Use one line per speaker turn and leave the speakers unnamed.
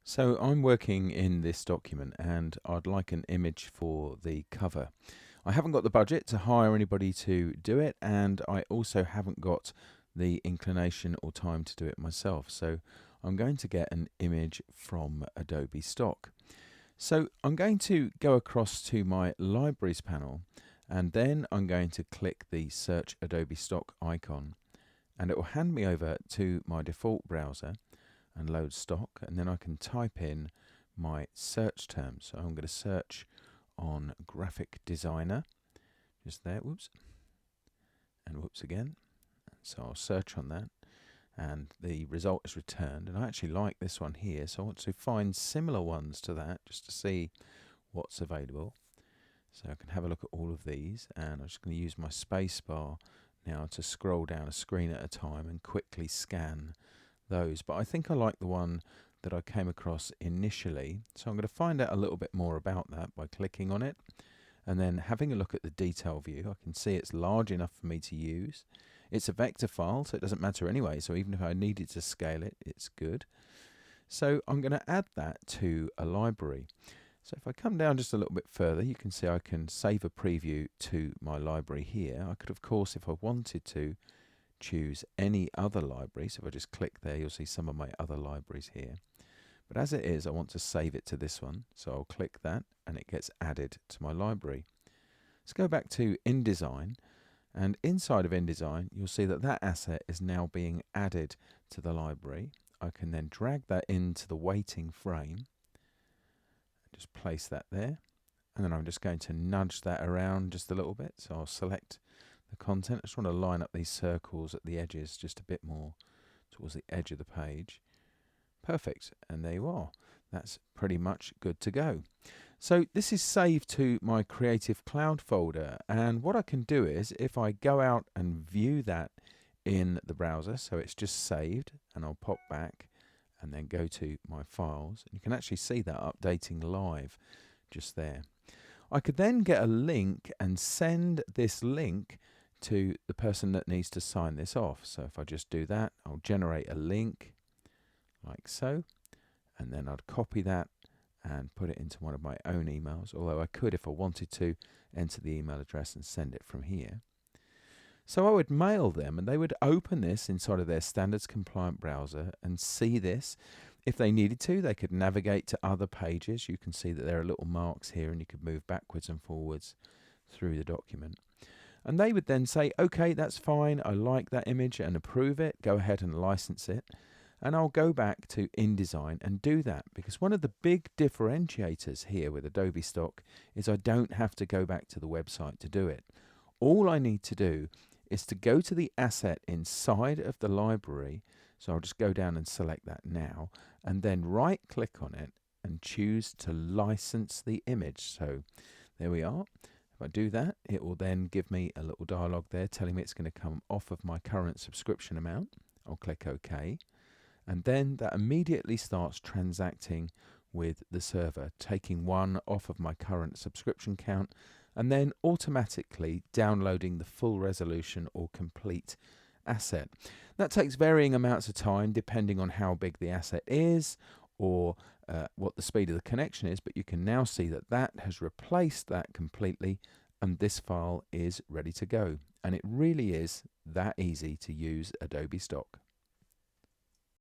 So I'm working in this document and I'd like an image for the cover. I haven't got the budget to hire anybody to do it, and I also haven't got the inclination or time to do it myself. So I'm going to get an image from Adobe stock. So I'm going to go across to my libraries panel, and then I'm going to click the search Adobe stock icon, and it will hand me over to my default browser and load stock, and then I can type in my search terms. So I'm going to search on graphic designer, just there, whoops, and whoops again. So I'll search on that, and the result is returned, and I actually like this one here, so I want to find similar ones to that just to see what's available. So I can have a look at all of these, and I'm just going to use my space bar now to scroll down a screen at a time and quickly scan those. But I think I like the one that I came across initially, so I'm going to find out a little bit more about that by clicking on it and then having a look at the detail view. I can see it's large enough for me to use. It's a vector file, so it doesn't matter anyway, so even if I needed to scale it, it's good. So I'm going to add that to a library. So if I come down just a little bit further, you can see I can save a preview to my library here. I could, of course, if I wanted to, choose any other library. So if I just click there, you'll see some of my other libraries here. But as it is, I want to save it to this one. So I'll click that and it gets added to my library. Let's go back to InDesign, and inside of InDesign, you'll see that that asset is now being added to the library. I can then drag that into the waiting frame, just place that there, and then I'm just going to nudge that around just a little bit. So I'll select the content. I just want to line up these circles at the edges just a bit more towards the edge of the page. Perfect, and there you are. That's pretty much good to go. So this is saved to my Creative Cloud folder, and what I can do is if I go out and view that in the browser, so it's just saved, and I'll pop back and then go to my files, and you can actually see that updating live just there. I could then get a link and send this link to the person that needs to sign this off. So if I just do that, I'll generate a link like so, and then I'd copy that and put it into one of my own emails, although I could, if I wanted to, enter the email address and send it from here. So I would mail them, and they would open this inside of their standards compliant browser and see this. If they needed to, they could navigate to other pages. You can see that there are little marks here, and you could move backwards and forwards through the document. And they would then say, okay, that's fine, I like that image, and approve it, go ahead and license it. And I'll go back to InDesign and do that, because one of the big differentiators here with Adobe Stock is I don't have to go back to the website to do it. All I need to do is to go to the asset inside of the library. So I'll just go down and select that now, and then right click on it and choose to license the image. So there we are. If I do that, it will then give me a little dialog there telling me it's going to come off of my current subscription amount. I'll click OK. And then that immediately starts transacting with the server, taking one off of my current subscription count, and then automatically downloading the full resolution or complete asset. That takes varying amounts of time depending on how big the asset is or what the speed of the connection is, but you can now see that that has replaced that completely, and this file is ready to go. And it really is that easy to use Adobe Stock.